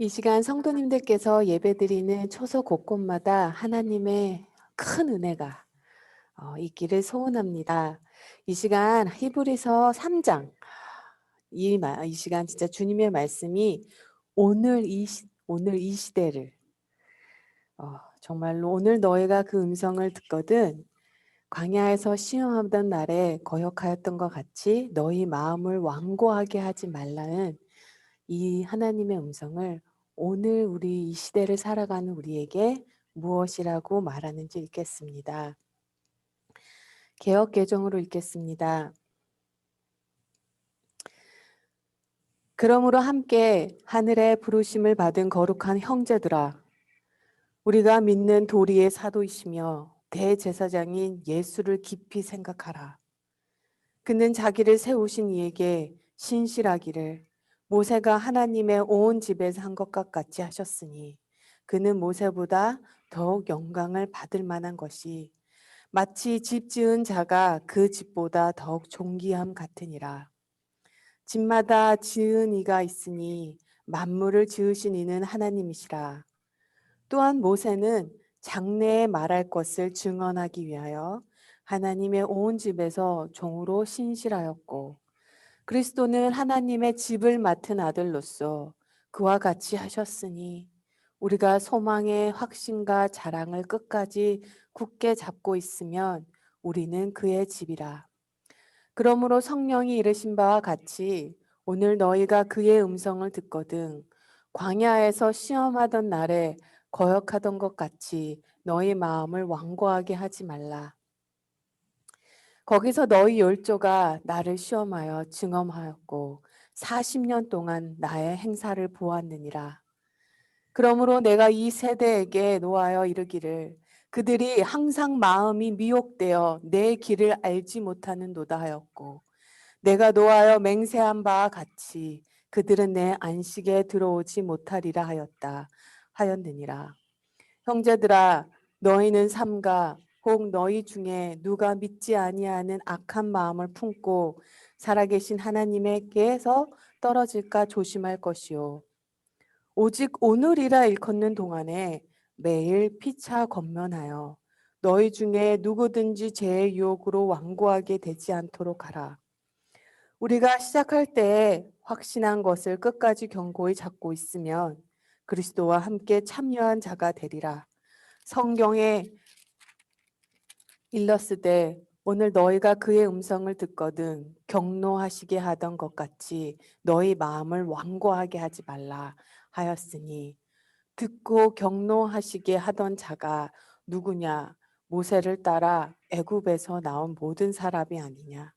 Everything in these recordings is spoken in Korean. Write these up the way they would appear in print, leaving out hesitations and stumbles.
이 시간 성도님들께서 예배드리는 초소 곳곳마다 하나님의 큰 은혜가 있기를 소원합니다. 이 시간 히브리서 3장 이 시간 진짜 주님의 말씀이 오늘 이 시대를 정말로 오늘 너희가 그 음성을 듣거든 광야에서 시험하던 날에 거역하였던 것 같이 너희 마음을 완고하게 하지 말라는 이 하나님의 음성을 오늘 우리 이 시대를 살아가는 우리에게 무엇이라고 말하는지 읽겠습니다. 개역 개정으로 읽겠습니다. 그러므로 함께 하늘의 부르심을 받은 거룩한 형제들아, 우리가 믿는 도리의 사도이시며 대제사장인 예수를 깊이 생각하라. 그는 자기를 세우신 이에게 신실하기를 모세가 하나님의 온 집에서 한 것과 같이 하셨으니 그는 모세보다 더욱 영광을 받을 만한 것이 마치 집 지은 자가 그 집보다 더욱 존귀함 같으니라. 집마다 지은 이가 있으니 만물을 지으신 이는 하나님이시라. 또한 모세는 장래에 말할 것을 증언하기 위하여 하나님의 온 집에서 종으로 신실하였고 그리스도는 하나님의 집을 맡은 아들로서 그와 같이 하셨으니 우리가 소망의 확신과 자랑을 끝까지 굳게 잡고 있으면 우리는 그의 집이라. 그러므로 성령이 이르신 바와 같이 오늘 너희가 그의 음성을 듣거든 광야에서 시험하던 날에 거역하던 것 같이 너희 마음을 완고하게 하지 말라. 거기서 너희 열조가 나를 시험하여 증언하였고 40년 동안 나의 행사를 보았느니라. 그러므로 내가 이 세대에게 노하여 이르기를 그들이 항상 마음이 미혹되어 내 길을 알지 못하는도다 하였고 내가 노하여 맹세한 바와 같이 그들은 내 안식에 들어오지 못하리라 하였느니라. 형제들아 너희는 삼가 혹 너희 중에 누가 믿지 아니하는 악한 마음을 품고 살아계신 하나님에게서 떨어질까 조심할 것이요 오직 오늘이라 일컫는 동안에 매일 피차 권면하여 너희 중에 누구든지 죄의 유혹으로 완고하게 되지 않도록 하라. 우리가 시작할 때에 확신한 것을 끝까지 견고히 잡고 있으면 그리스도와 함께 참여한 자가 되리라. 성경에 일렀으되 오늘 너희가 그의 음성을 듣거든 경노하시게 하던 것 같이 너희 마음을 완고하게 하지 말라 하였으니 듣고 경노하시게 하던 자가 누구냐? 모세를 따라 애굽에서 나온 모든 사람이 아니냐?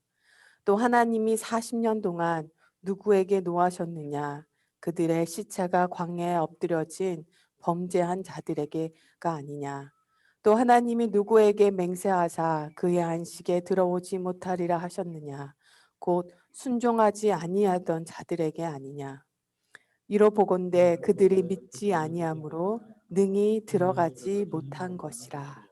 또 하나님이 40년 동안 누구에게 노하셨느냐? 그들의 시체가 광야에 엎드려진 범죄한 자들에게가 아니냐? 또 하나님이 누구에게 맹세하사 그의 안식에 들어오지 못하리라 하셨느냐? 곧 순종하지 아니하던 자들에게 아니냐? 이로 보건대 그들이 믿지 아니함으로 능히 들어가지 못한 것이라.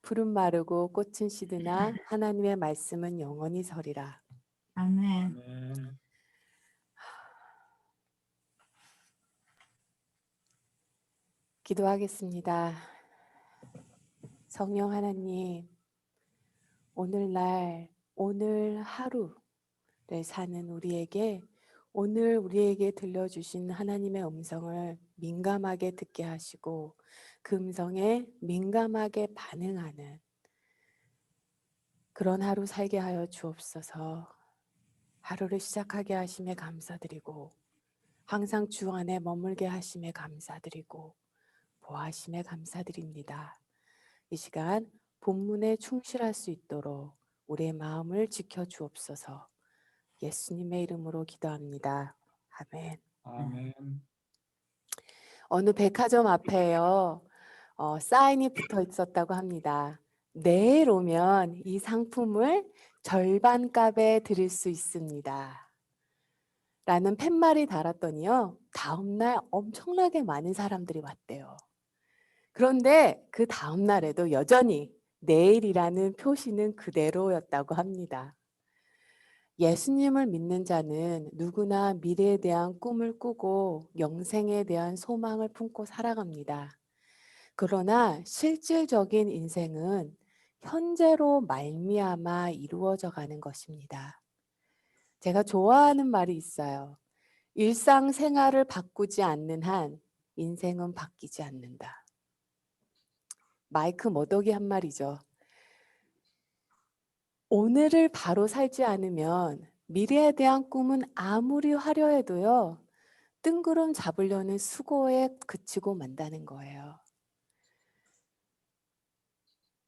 푸른 마르고 꽃은 시드나 하나님의 말씀은 영원히 서리라. 아멘. 기도하겠습니다. 성령 하나님, 오늘날 오늘 하루를 사는 우리에게 오늘 우리에게 들려주신 하나님의 음성을 민감하게 듣게 하시고 그 음성에 민감하게 반응하는 그런 하루 살게 하여 주옵소서. 하루를 시작하게 하심에 감사드리고 항상 주 안에 머물게 하심에 감사드리고 보하심에 감사드립니다. 이 시간 본문에 충실할 수 있도록 우리의 마음을 지켜 주옵소서. 예수님의 이름으로 기도합니다. 아멘. 아멘. 어느 백화점 앞에요. 사인이 붙어 있었다고 합니다. 내일 오면 이 상품을 절반 값에 드릴 수 있습니다. 라는 팻말이 달았더니요. 다음날 엄청나게 많은 사람들이 왔대요. 그런데 그 다음날에도 여전히 내일이라는 표시는 그대로였다고 합니다. 예수님을 믿는 자는 누구나 미래에 대한 꿈을 꾸고 영생에 대한 소망을 품고 살아갑니다. 그러나 실질적인 인생은 현재로 말미암아 이루어져 가는 것입니다. 제가 좋아하는 말이 있어요. 일상생활을 바꾸지 않는 한 인생은 바뀌지 않는다. 마이크 머덕이 한 말이죠. 오늘을 바로 살지 않으면 미래에 대한 꿈은 아무리 화려해도요, 뜬구름 잡으려는 수고에 그치고 만다는 거예요.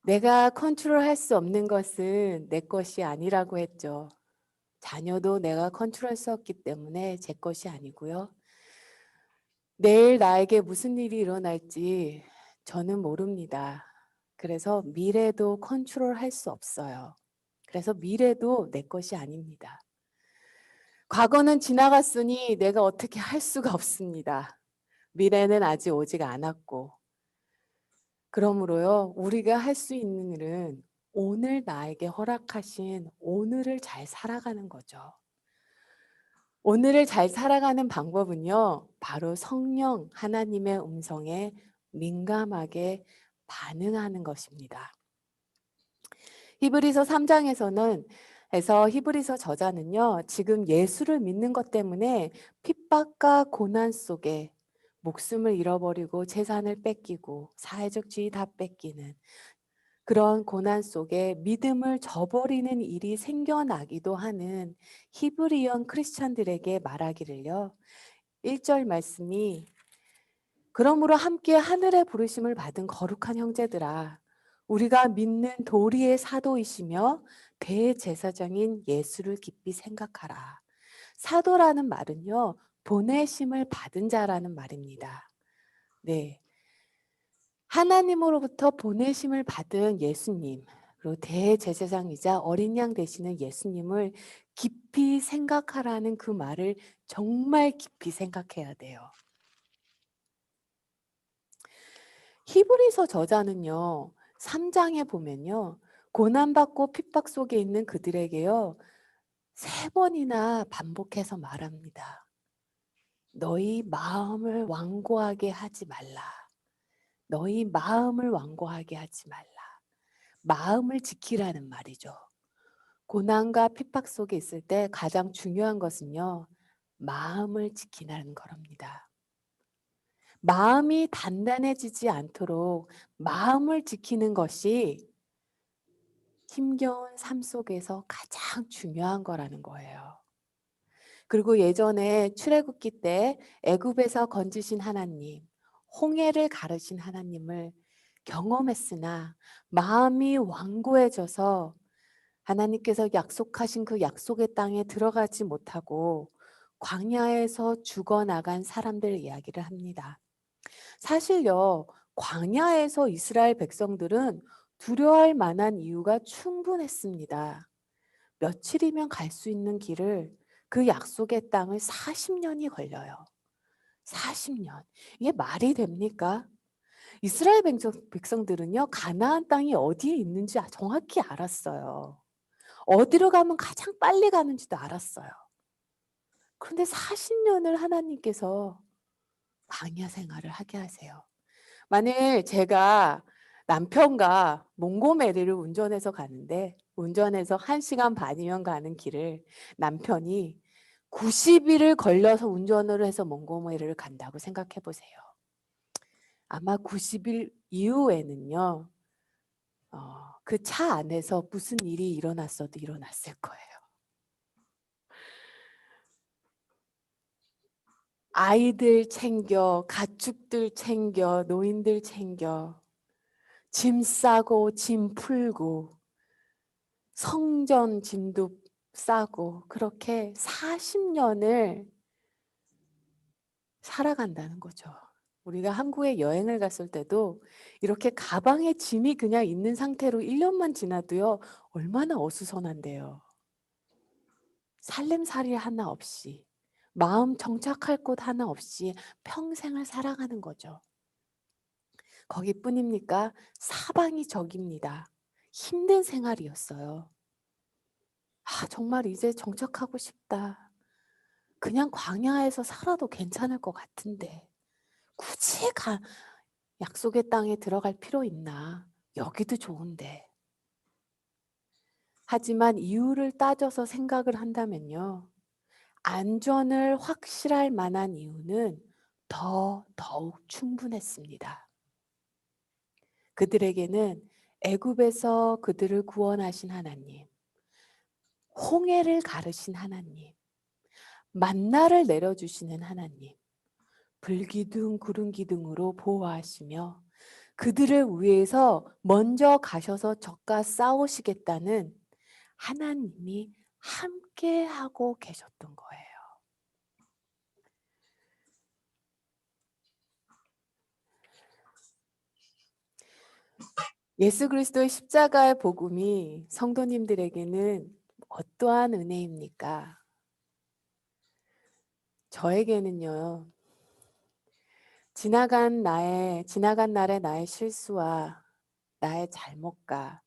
내가 컨트롤할 수 없는 것은 내 것이 아니라고 했죠. 자녀도 내가 컨트롤할 수 없기 때문에 제 것이 아니고요. 내일 나에게 무슨 일이 일어날지 저는 모릅니다. 그래서 미래도 컨트롤할 수 없어요. 그래서 미래도 내 것이 아닙니다. 과거는 지나갔으니 내가 어떻게 할 수가 없습니다. 미래는 아직 오지 않았고. 그러므로요, 우리가 할 수 있는 일은 오늘 나에게 허락하신 오늘을 잘 살아가는 거죠. 오늘을 잘 살아가는 방법은요, 바로 성령 하나님의 음성에 민감하게 반응하는 것입니다. 히브리서 3장에서는 히브리서 저자는요, 지금 예수를 믿는 것 때문에 핍박과 고난 속에 목숨을 잃어버리고 재산을 뺏기고 사회적 지위 다 뺏기는 그런 고난 속에 믿음을 저버리는 일이 생겨나기도 하는 히브리언 크리스찬들에게 말하기를요. 1절 말씀이 그러므로 함께 하늘의 부르심을 받은 거룩한 형제들아 우리가 믿는 도리의 사도이시며 대제사장인 예수를 깊이 생각하라. 사도라는 말은요. 보내심을 받은 자라는 말입니다. 네. 하나님으로부터 보내심을 받은 예수님, 그리고 대제사장이자 어린 양 되시는 예수님을 깊이 생각하라는 그 말을 정말 깊이 생각해야 돼요. 히브리서 저자는요. 3장에 보면요. 고난받고 핍박 속에 있는 그들에게요. 3번이나 반복해서 말합니다. 너희 마음을 완고하게 하지 말라. 너희 마음을 완고하게 하지 말라. 마음을 지키라는 말이죠. 고난과 핍박 속에 있을 때 가장 중요한 것은요. 마음을 지키라는 겁니다. 마음이 단단해지지 않도록 마음을 지키는 것이 힘겨운 삶 속에서 가장 중요한 거라는 거예요. 그리고 예전에 출애굽기 때 애굽에서 건지신 하나님, 홍해를 가르신 하나님을 경험했으나 마음이 완고해져서 하나님께서 약속하신 그 약속의 땅에 들어가지 못하고 광야에서 죽어나간 사람들 이야기를 합니다. 사실요, 광야에서 이스라엘 백성들은 두려워할 만한 이유가 충분했습니다. 며칠이면 갈 수 있는 길을 그 약속의 땅을 40년이 걸려요. 40년. 이게 말이 됩니까? 이스라엘 백성들은요, 가나안 땅이 어디에 있는지 정확히 알았어요. 어디로 가면 가장 빨리 가는지도 알았어요. 그런데 40년을 하나님께서 광야 생활을 하게 하세요. 만일 제가 남편과 몽고메리를 운전해서 가는데 운전해서 1시간 반이면 가는 길을 남편이 90일을 걸려서 운전을 해서 몽고메리를 간다고 생각해 보세요. 아마 90일 이후에는요. 그 차 안에서 무슨 일이 일어났어도 일어났을 거예요. 아이들 챙겨, 가축들 챙겨, 노인들 챙겨, 짐 싸고 짐 풀고 성전 짐도 싸고 그렇게 40년을 살아간다는 거죠. 우리가 한국에 여행을 갔을 때도 이렇게 가방에 짐이 그냥 있는 상태로 1년만 지나도요. 얼마나 어수선한데요. 살림살이 하나 없이 마음 정착할 곳 하나 없이 평생을 살아가는 거죠. 거기뿐입니까? 사방이 적입니다. 힘든 생활이었어요. 정말 이제 정착하고 싶다. 그냥 광야에서 살아도 괜찮을 것 같은데 굳이 약속의 땅에 들어갈 필요 있나? 여기도 좋은데. 하지만 이유를 따져서 생각을 한다면요. 안전을 확실할 만한 이유는 더욱 충분했습니다. 그들에게는 애굽에서 그들을 구원하신 하나님, 홍해를 가르신 하나님, 만나를 내려주시는 하나님, 불기둥 구름기둥으로 보호하시며 그들을 위해서 먼저 가셔서 적과 싸우시겠다는 하나님이 함께하고 계셨던 거예요. 예수 그리스도의 십자가의 복음이 성도님들에게는 어떠한 은혜입니까? 저에게는요. 지나간 날의 나의 실수와 나의 잘못과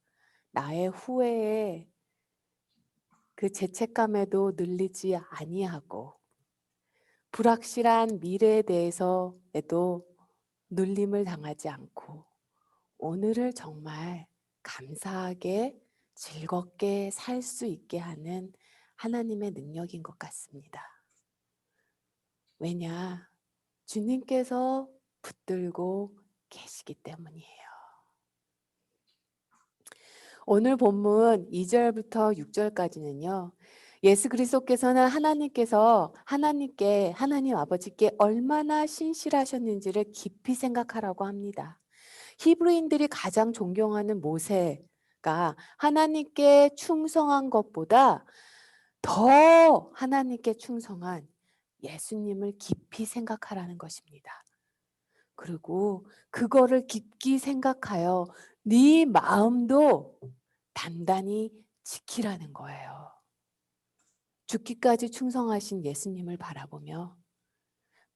나의 후회에 그 죄책감에도 눌리지 아니하고 불확실한 미래에 대해서에도 눌림을 당하지 않고 오늘을 정말 감사하게 즐겁게 살 수 있게 하는 하나님의 능력인 것 같습니다. 왜냐? 주님께서 붙들고 계시기 때문이에요. 오늘 본문 2절부터 6절까지는요. 예수 그리스도께서는 하나님 아버지께 얼마나 신실하셨는지를 깊이 생각하라고 합니다. 히브리인들이 가장 존경하는 모세가 하나님께 충성한 것보다 더 하나님께 충성한 예수님을 깊이 생각하라는 것입니다. 그리고 그거를 깊이 생각하여 네 마음도 단단히 지키라는 거예요. 죽기까지 충성하신 예수님을 바라보며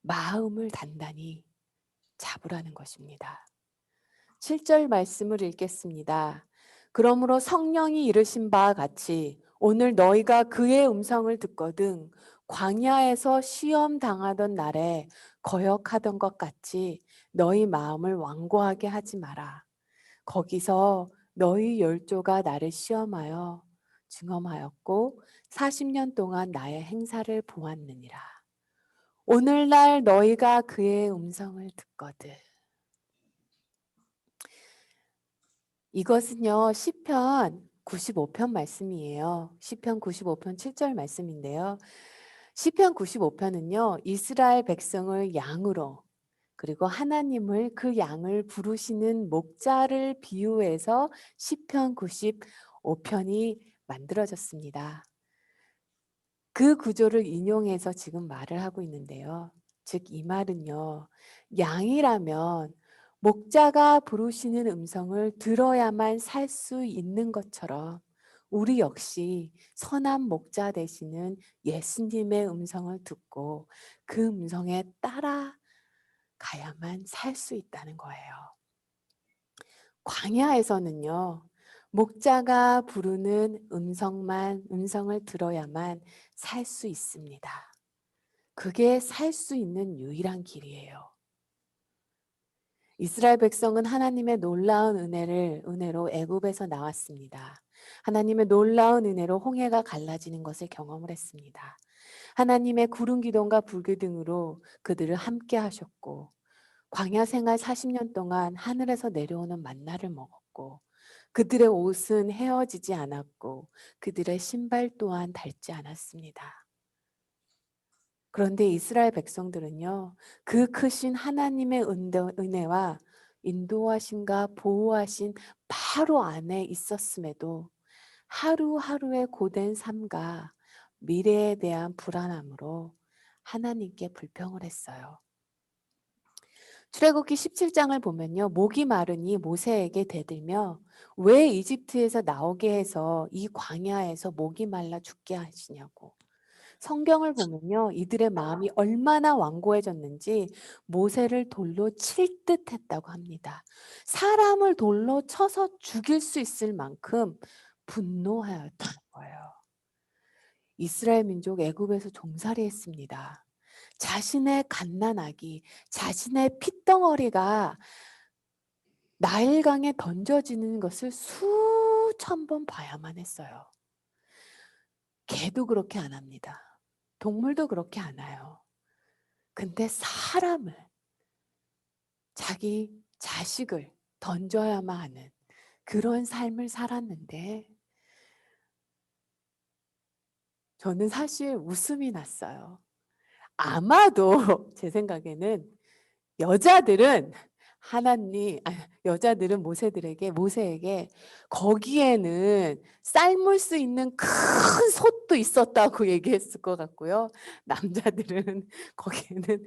마음을 단단히 잡으라는 것입니다. 7절 말씀을 읽겠습니다. 그러므로 성령이 이르신 바와 같이 오늘 너희가 그의 음성을 듣거든 광야에서 시험 당하던 날에 거역하던 것 같이 너희 마음을 완고하게 하지 마라. 거기서 너희 열조가 나를 시험하여 증험하였고 40년 동안 나의 행사를 보았느니라. 오늘날 너희가 그의 음성을 듣거든. 이것은요, 시편 95편 말씀이에요. 시편 95편 7절 말씀인데요. 시편 95편은요, 이스라엘 백성을 양으로, 그리고 하나님을 그 양을 부르시는 목자를 비유해서 시편 95편이 만들어졌습니다. 그 구조를 인용해서 지금 말을 하고 있는데요. 즉, 이 말은요, 양이라면 목자가 부르시는 음성을 들어야만 살 수 있는 것처럼 우리 역시 선한 목자 되시는 예수님의 음성을 듣고 그 음성에 따라가야만 살 수 있다는 거예요. 광야에서는요, 목자가 부르는 음성을 들어야만 살 수 있습니다. 그게 살 수 있는 유일한 길이에요. 이스라엘 백성은 하나님의 놀라운 은혜로 애굽에서 나왔습니다. 하나님의 놀라운 은혜로 홍해가 갈라지는 것을 경험을 했습니다. 하나님의 구름 기둥과 불기둥으로 그들을 함께 하셨고 광야 생활 40년 동안 하늘에서 내려오는 만나를 먹었고 그들의 옷은 헤어지지 않았고 그들의 신발 또한 닳지 않았습니다. 그런데 이스라엘 백성들은요, 그 크신 하나님의 은혜와 인도하심과 보호하신 바로 안에 있었음에도 하루하루의 고된 삶과 미래에 대한 불안함으로 하나님께 불평을 했어요. 출애굽기 17장을 보면요. 목이 마르니 모세에게 대들며 왜 이집트에서 나오게 해서 이 광야에서 목이 말라 죽게 하시냐고. 성경을 보면요. 이들의 마음이 얼마나 완고해졌는지 모세를 돌로 칠 듯 했다고 합니다. 사람을 돌로 쳐서 죽일 수 있을 만큼 분노하였다는 거예요. 이스라엘 민족 애굽에서 종살이했습니다. 자신의 갓난아기, 자신의 핏덩어리가 나일강에 던져지는 것을 수천 번 봐야만 했어요. 개도 그렇게 안 합니다. 동물도 그렇게 안 해요. 근데 사람을, 자기 자식을 던져야만 하는 그런 삶을 살았는데 저는 사실 웃음이 났어요. 아마도 제 생각에는 여자들은 모세에게 거기에는 삶을 수 있는 큰 솥도 있었다고 얘기했을 것 같고요. 남자들은 거기에는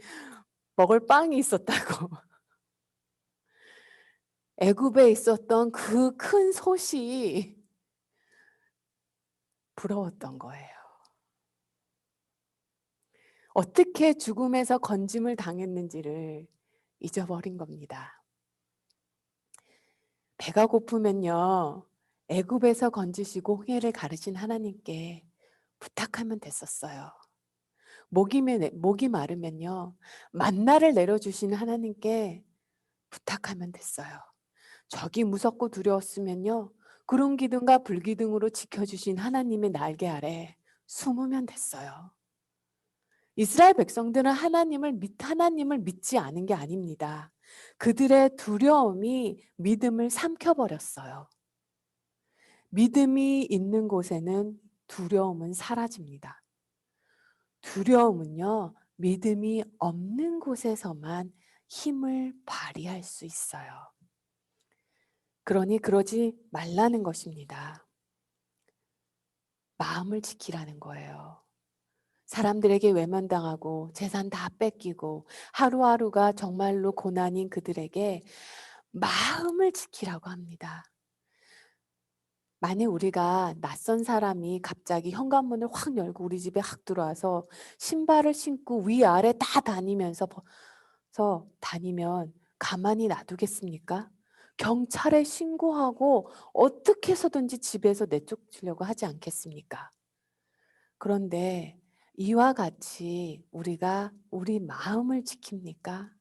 먹을 빵이 있었다고. 애굽에 있었던 그 큰 솥이 부러웠던 거예요. 어떻게 죽음에서 건짐을 당했는지를 잊어버린 겁니다. 배가 고프면요, 애굽에서 건지시고 홍해를 가르신 하나님께 부탁하면 됐었어요. 목이 마르면요, 만나를 내려주시는 하나님께 부탁하면 됐어요. 적이 무섭고 두려웠으면요, 구름 기둥과 불 기둥으로 지켜주신 하나님의 날개 아래 숨으면 됐어요. 이스라엘 백성들은 하나님을 믿지 않은 게 아닙니다. 그들의 두려움이 믿음을 삼켜버렸어요. 믿음이 있는 곳에는 두려움은 사라집니다. 두려움은요, 믿음이 없는 곳에서만 힘을 발휘할 수 있어요. 그러니 그러지 말라는 것입니다. 마음을 지키라는 거예요. 사람들에게 외면당하고 재산 다 뺏기고 하루하루가 정말로 고난인 그들에게 마음을 지키라고 합니다. 만약 우리가 낯선 사람이 갑자기 현관문을 확 열고 우리 집에 확 들어와서 신발을 신고 위아래 다 다니면 가만히 놔두겠습니까? 경찰에 신고하고 어떻게 해서든지 집에서 내쫓으려고 하지 않겠습니까? 그런데 이와 같이 우리가 우리 마음을 지킵니까?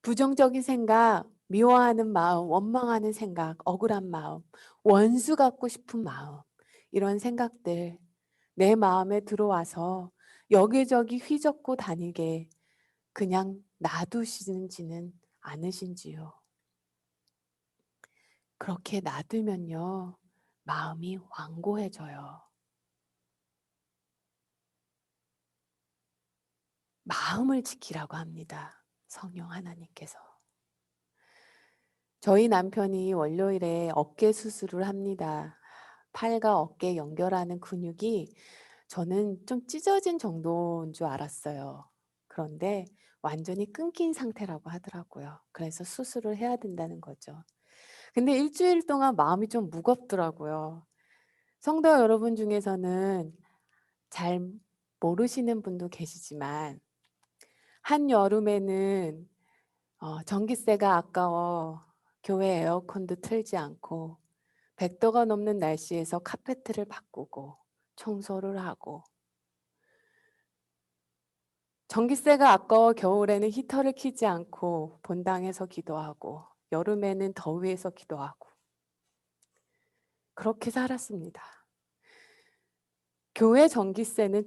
부정적인 생각, 미워하는 마음, 원망하는 생각, 억울한 마음, 원수 갖고 싶은 마음, 이런 생각들 내 마음에 들어와서 여기저기 휘젓고 다니게 그냥 놔두시는지는 않으신지요? 그렇게 놔두면요, 마음이 완고해져요. 마음을 지키라고 합니다. 성령 하나님께서. 저희 남편이 월요일에 어깨 수술을 합니다. 팔과 어깨 연결하는 근육이 저는 좀 찢어진 정도인 줄 알았어요. 그런데 완전히 끊긴 상태라고 하더라고요. 그래서 수술을 해야 된다는 거죠. 근데 일주일 동안 마음이 좀 무겁더라고요. 성도 여러분 중에서는 잘 모르시는 분도 계시지만 한여름에는 전기세가 아까워 교회 에어컨도 틀지 않고 100도가 넘는 날씨에서 카페트를 바꾸고 청소를 하고 전기세가 아까워 겨울에는 히터를 켜지 않고 본당에서 기도하고 여름에는 더위에서 기도하고 그렇게 살았습니다. 교회 전기세는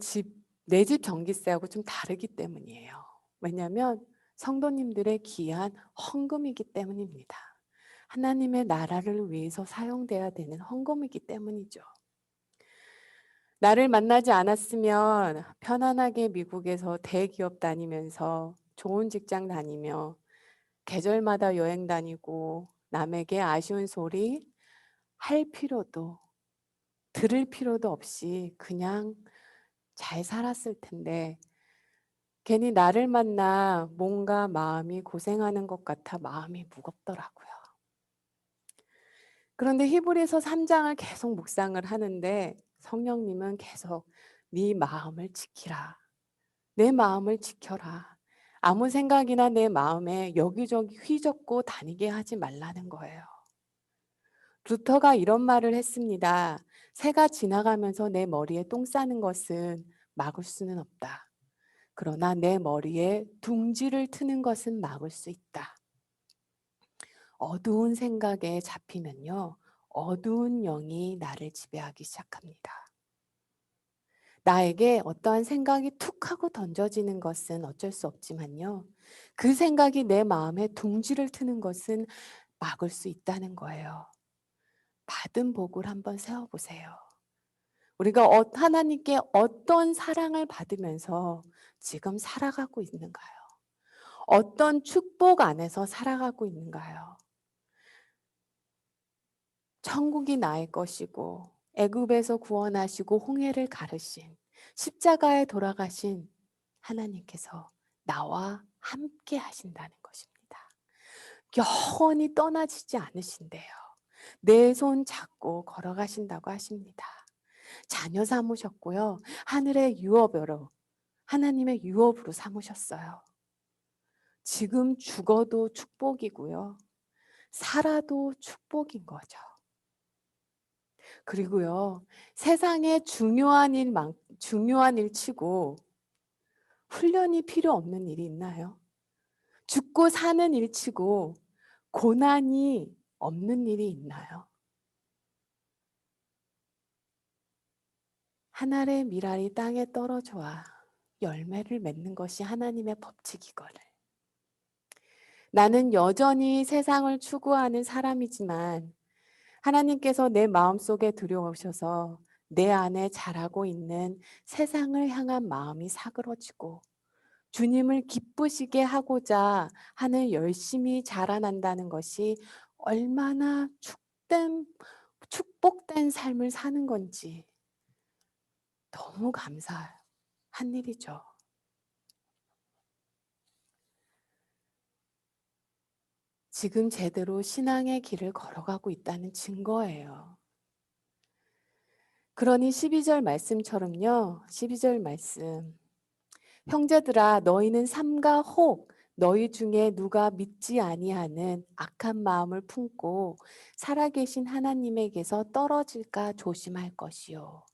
내 집 전기세하고 좀 다르기 때문이에요. 왜냐하면 성도님들의 귀한 헌금이기 때문입니다. 하나님의 나라를 위해서 사용돼야 되는 헌금이기 때문이죠. 나를 만나지 않았으면 편안하게 미국에서 대기업 다니면서 좋은 직장 다니며 계절마다 여행 다니고 남에게 아쉬운 소리 할 필요도 들을 필요도 없이 그냥 잘 살았을 텐데 괜히 나를 만나 뭔가 마음이 고생하는 것 같아 마음이 무겁더라고요. 그런데 히브리서 3장을 계속 묵상을 하는데 성령님은 계속 네 마음을 지키라. 내 마음을 지켜라. 아무 생각이나 내 마음에 여기저기 휘젓고 다니게 하지 말라는 거예요. 루터가 이런 말을 했습니다. 새가 지나가면서 내 머리에 똥 싸는 것은 막을 수는 없다. 그러나 내 머리에 둥지를 트는 것은 막을 수 있다. 어두운 생각에 잡히면요, 어두운 영이 나를 지배하기 시작합니다. 나에게 어떠한 생각이 툭 하고 던져지는 것은 어쩔 수 없지만요, 그 생각이 내 마음에 둥지를 트는 것은 막을 수 있다는 거예요. 받은 복을 한번 세워보세요. 우리가 하나님께 어떤 사랑을 받으면서 지금 살아가고 있는가요? 어떤 축복 안에서 살아가고 있는가요? 천국이 나의 것이고 애굽에서 구원하시고 홍해를 가르신 십자가에 돌아가신 하나님께서 나와 함께 하신다는 것입니다. 영원히 떠나지지 않으신대요. 내 손 잡고 걸어가신다고 하십니다. 자녀 삼으셨고요. 하늘의 유업으로 하나님의 유업으로 삼으셨어요. 지금 죽어도 축복이고요. 살아도 축복인 거죠. 그리고요. 세상에 중요한 일 치고 훈련이 필요 없는 일이 있나요? 죽고 사는 일 치고 고난이 없는 일이 있나요? 한 알의 밀알이 땅에 떨어져와 열매를 맺는 것이 하나님의 법칙이거늘. 나는 여전히 세상을 추구하는 사람이지만 하나님께서 내 마음속에 들여오셔서 내 안에 자라고 있는 세상을 향한 마음이 사그러지고 주님을 기쁘시게 하고자 하는 열심히 자라난다는 것이 얼마나 축복된 삶을 사는 건지 너무 감사한 일이죠. 지금 제대로 신앙의 길을 걸어가고 있다는 증거예요. 그러니 12절 말씀처럼요. 12절 말씀. 형제들아 너희는 삼가 혹 너희 중에 누가 믿지 아니하는 악한 마음을 품고 살아계신 하나님에게서 떨어질까 조심할 것이요.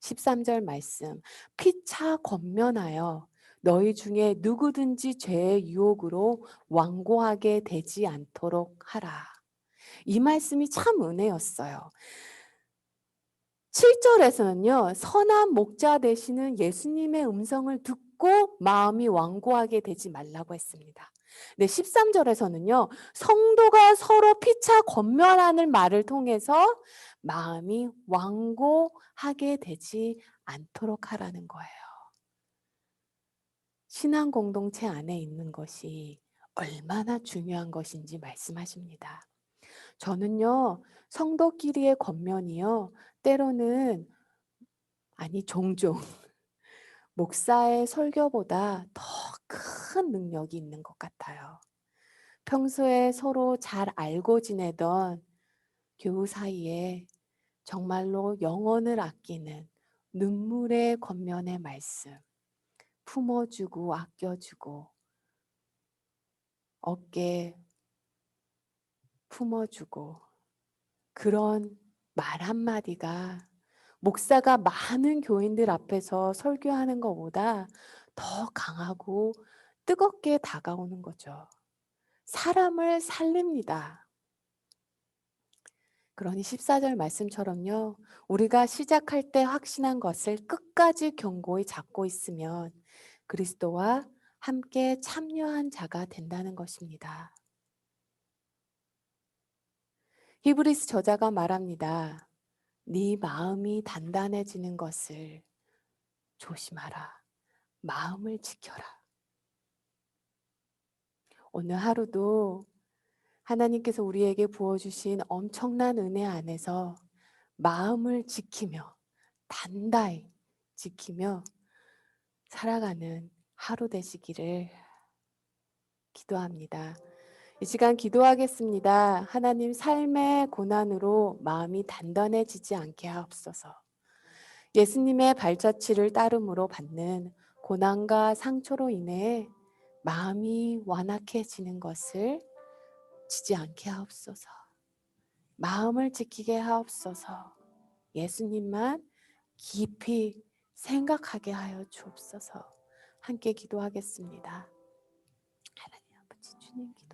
13절 말씀. 피차 권면하여 너희 중에 누구든지 죄의 유혹으로 완고하게 되지 않도록 하라. 이 말씀이 참 은혜였어요. 7절에서는요. 선한 목자 되시는 예수님의 음성을 듣고 마음이 완고하게 되지 말라고 했습니다. 네, 13절에서는요. 성도가 서로 피차 권면하는 말을 통해서 마음이 완고하게 되지 않도록 하라는 거예요. 신앙 공동체 안에 있는 것이 얼마나 중요한 것인지 말씀하십니다. 저는요. 성도끼리의 권면이요. 때로는 종종 목사의 설교보다 더 큰 능력이 있는 것 같아요. 평소에 서로 잘 알고 지내던 교우 사이에 정말로 영혼을 아끼는 눈물의 권면의 말씀, 품어주고 아껴주고 어깨 품어주고 그런 말 한마디가 목사가 많은 교인들 앞에서 설교하는 것보다 더 강하고 뜨겁게 다가오는 거죠. 사람을 살립니다. 그러니 14절 말씀처럼요. 우리가 시작할 때 확신한 것을 끝까지 견고히 잡고 있으면 그리스도와 함께 참여한 자가 된다는 것입니다. 히브리스 저자가 말합니다. 네 마음이 단단해지는 것을 조심하라. 마음을 지켜라. 오늘 하루도 하나님께서 우리에게 부어주신 엄청난 은혜 안에서 마음을 지키며 단단히 지키며 살아가는 하루 되시기를 기도합니다. 이 시간 기도하겠습니다. 하나님 삶의 고난으로 마음이 단단해지지 않게 하옵소서. 예수님의 발자취를 따름으로 받는 고난과 상처로 인해 마음이 완악해지는 것을 지지 않게 하옵소서. 마음을 지키게 하옵소서. 예수님만 깊이 생각하게 하여 주옵소서. 함께 기도하겠습니다. 하나님 아버지 주님 기도